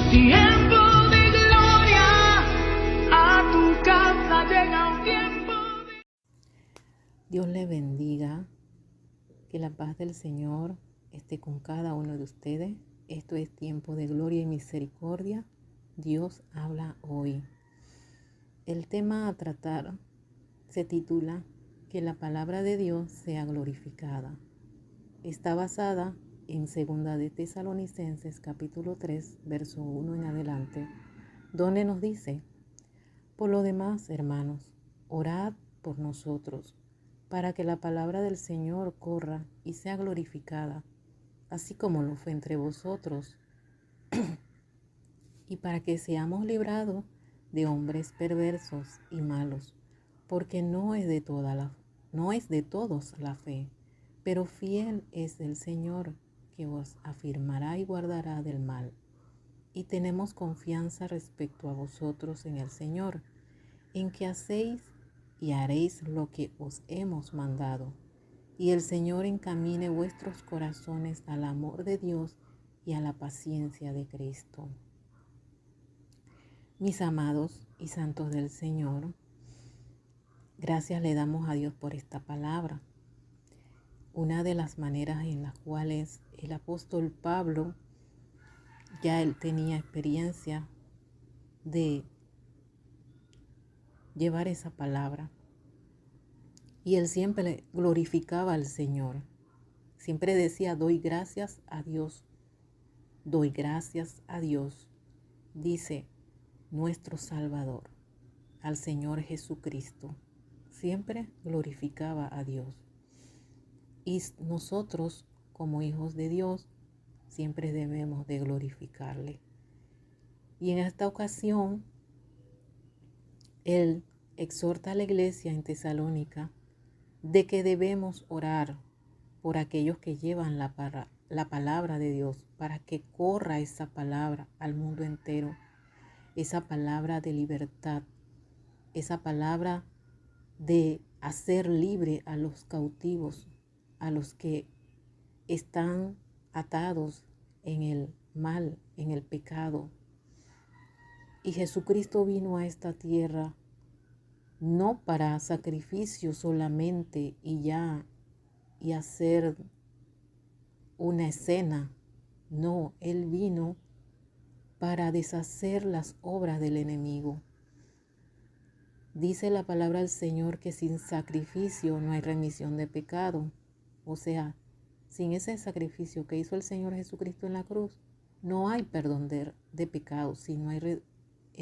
Tiempo de gloria, a tu casa llega un tiempo de... Dios le bendiga, que la paz del Señor esté con cada uno de ustedes. Esto es tiempo de gloria y misericordia. Dios habla hoy. El tema a tratar se titula Que la palabra de Dios sea glorificada. Está basada en 2 de Tesalonicenses capítulo 3, verso 1 en adelante, donde nos dice: por lo demás, hermanos, orad por nosotros, para que la palabra del Señor corra y sea glorificada, así como lo fue entre vosotros, y para que seamos librados de hombres perversos y malos, porque no es de todos la fe, pero fiel es el Señor, que os afirmará y guardará del mal. Y tenemos confianza respecto a vosotros en el Señor, en que hacéis y haréis lo que os hemos mandado. Y el Señor encamine vuestros corazones al amor de Dios y a la paciencia de Cristo. Mis amados y santos del Señor, gracias le damos a Dios por esta palabra. Una de las maneras en las cuales el apóstol Pablo, ya él tenía experiencia de llevar esa palabra, y él siempre glorificaba al Señor. Siempre decía: doy gracias a Dios, doy gracias a Dios, dice nuestro Salvador, al Señor Jesucristo. Siempre glorificaba a Dios. Y nosotros, como hijos de Dios, siempre debemos de glorificarle. Y en esta ocasión, él exhorta a la iglesia en Tesalónica de que debemos orar por aquellos que llevan la palabra de Dios, para que corra esa palabra al mundo entero, esa palabra de libertad, esa palabra de hacer libre a los cautivos, a los que están atados en el mal, en el pecado. Y Jesucristo vino a esta tierra no para sacrificio solamente y hacer una escena. No, Él vino para deshacer las obras del enemigo. Dice la palabra del Señor que sin sacrificio no hay remisión de pecado. O sea, sin ese sacrificio que hizo el Señor Jesucristo en la cruz, no hay perdón de pecados, si no hay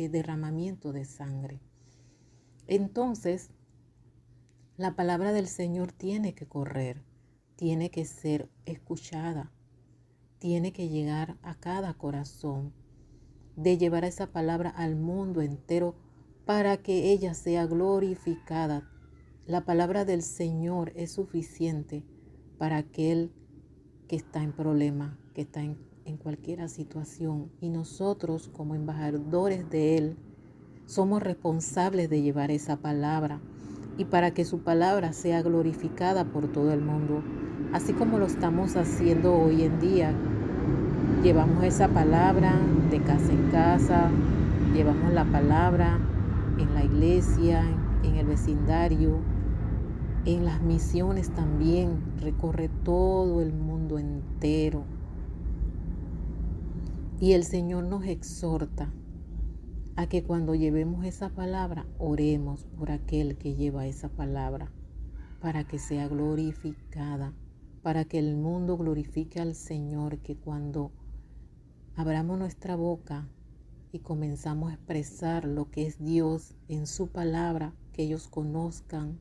derramamiento de sangre. Entonces, la palabra del Señor tiene que correr, tiene que ser escuchada, tiene que llegar a cada corazón, de llevar esa palabra al mundo entero para que ella sea glorificada. La palabra del Señor es suficiente para aquel que está en problema, que está en cualquier situación. Y nosotros, como embajadores de Él, somos responsables de llevar esa palabra y para que su palabra sea glorificada por todo el mundo, así como lo estamos haciendo hoy en día. Llevamos esa palabra de casa en casa, llevamos la palabra en la iglesia, en el vecindario, en las misiones también, recorre todo el mundo entero. Y el Señor nos exhorta a que cuando llevemos esa palabra, oremos por aquel que lleva esa palabra, para que sea glorificada, para que el mundo glorifique al Señor, que cuando abramos nuestra boca y comenzamos a expresar lo que es Dios en su palabra, que ellos conozcan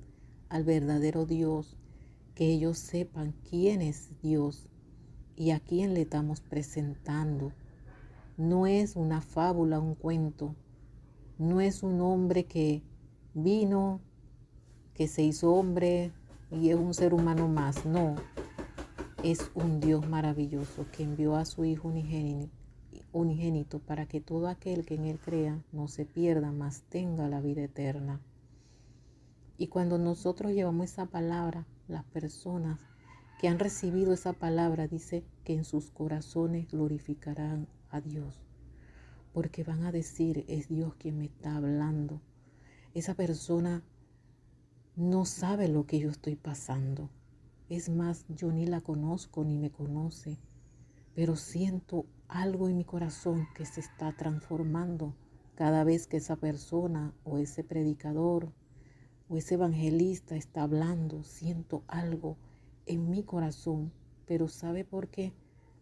al verdadero Dios, que ellos sepan quién es Dios y a quién le estamos presentando. No es una fábula, un cuento, no es un hombre que vino, que se hizo hombre y es un ser humano más, no. Es un Dios maravilloso que envió a su Hijo unigénito para que todo aquel que en Él crea no se pierda, mas tenga la vida eterna. Y cuando nosotros llevamos esa palabra, las personas que han recibido esa palabra, dice que en sus corazones glorificarán a Dios. porque van a decir, es Dios quien me está hablando. Esa persona no sabe lo que yo estoy pasando. Es más, yo ni la conozco ni me conoce, pero siento algo en mi corazón que se está transformando cada vez que esa persona o ese predicador o ese evangelista está hablando. Siento algo en mi corazón, pero ¿sabe por qué?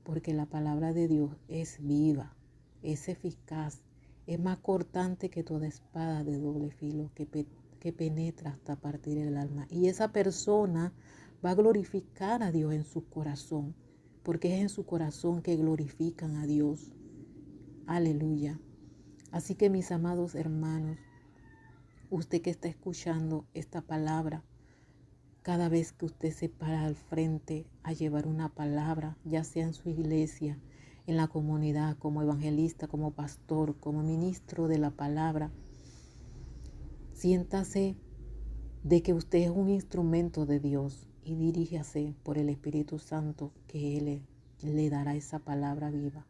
Porque la palabra de Dios es viva, es eficaz, es más cortante que toda espada de doble filo que penetra hasta partir el alma. Y esa persona va a glorificar a Dios en su corazón, porque es en su corazón que glorifican a Dios. Aleluya. Así que mis amados hermanos, usted que está escuchando esta palabra, cada vez que usted se para al frente a llevar una palabra, ya sea en su iglesia, en la comunidad, como evangelista, como pastor, como ministro de la palabra, siéntase de que usted es un instrumento de Dios y diríjase por el Espíritu Santo que Él le dará esa palabra viva,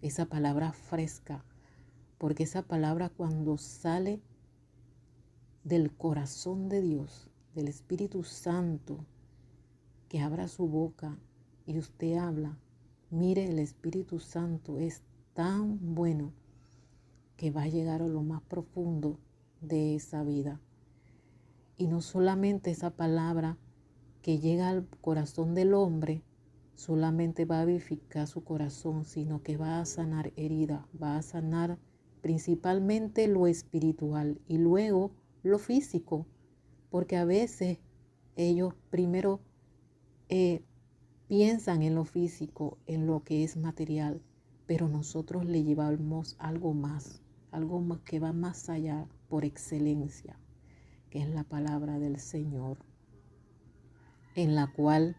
esa palabra fresca, porque esa palabra cuando sale del corazón de Dios, del Espíritu Santo, que abra su boca y usted habla, mire, el Espíritu Santo es tan bueno que va a llegar a lo más profundo de esa vida. Y no solamente esa palabra que llega al corazón del hombre, solamente va a vivificar su corazón, sino que va a sanar heridas, va a sanar principalmente lo espiritual y luego lo físico, porque a veces ellos primero piensan en lo físico, en lo que es material, pero nosotros le llevamos algo más que va más allá por excelencia, que es la palabra del Señor, en la cual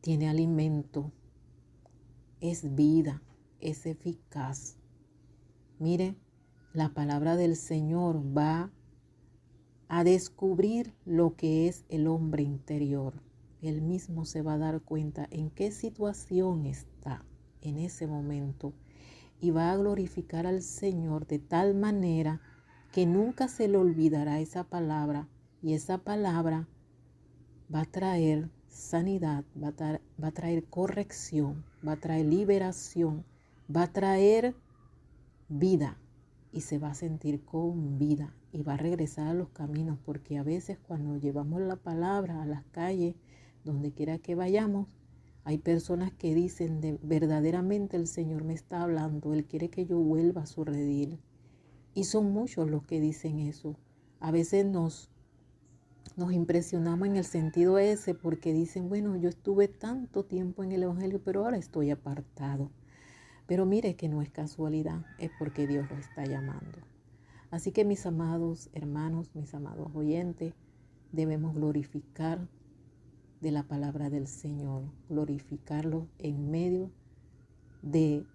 tiene alimento, es vida, es eficaz. Mire, la palabra del Señor va a descubrir lo que es el hombre interior. Él mismo se va a dar cuenta en qué situación está en ese momento y va a glorificar al Señor de tal manera que nunca se le olvidará esa palabra, y esa palabra va a traer sanidad, va a traer corrección, va a traer liberación, va a traer vida y se va a sentir con vida y va a regresar a los caminos, porque a veces cuando llevamos la palabra a las calles, donde quiera que vayamos, hay personas que dicen verdaderamente el Señor me está hablando, Él quiere que yo vuelva a su redil. Y son muchos los que dicen eso. A veces nos impresionamos en el sentido ese porque dicen, bueno, yo estuve tanto tiempo en el Evangelio, pero ahora estoy apartado. Pero mire que no es casualidad, es porque Dios lo está llamando. Así que mis amados hermanos, mis amados oyentes, debemos glorificar de la palabra del Señor, glorificarlo en medio de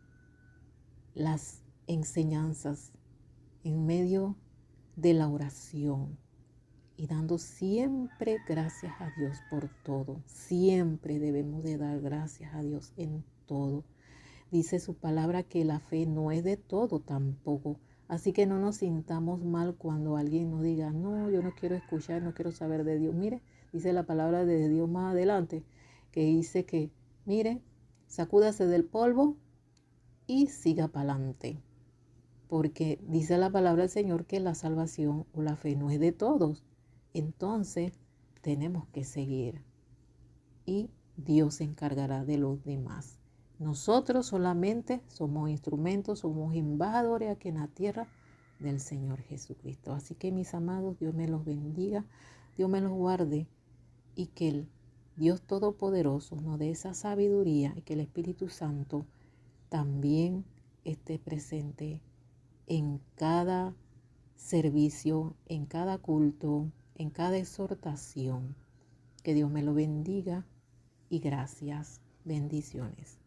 las enseñanzas, en medio de la oración y dando siempre gracias a Dios por todo. Siempre debemos de dar gracias a Dios en todo. Dice su palabra que la fe no es de todo tampoco. Así que no nos sintamos mal cuando alguien nos diga, no, yo no quiero escuchar, no quiero saber de Dios. Mire, dice la palabra de Dios más adelante, que dice que, mire, sacúdase del polvo y siga para adelante. Porque dice la palabra del Señor que la salvación o la fe no es de todos. Entonces, tenemos que seguir. Y Dios se encargará de los demás. Nosotros solamente somos instrumentos, somos embajadores aquí en la tierra del Señor Jesucristo. Así que mis amados, Dios me los bendiga, Dios me los guarde y que el Dios Todopoderoso nos dé esa sabiduría y que el Espíritu Santo también esté presente en cada servicio, en cada culto, en cada exhortación. Que Dios me lo bendiga y gracias, bendiciones.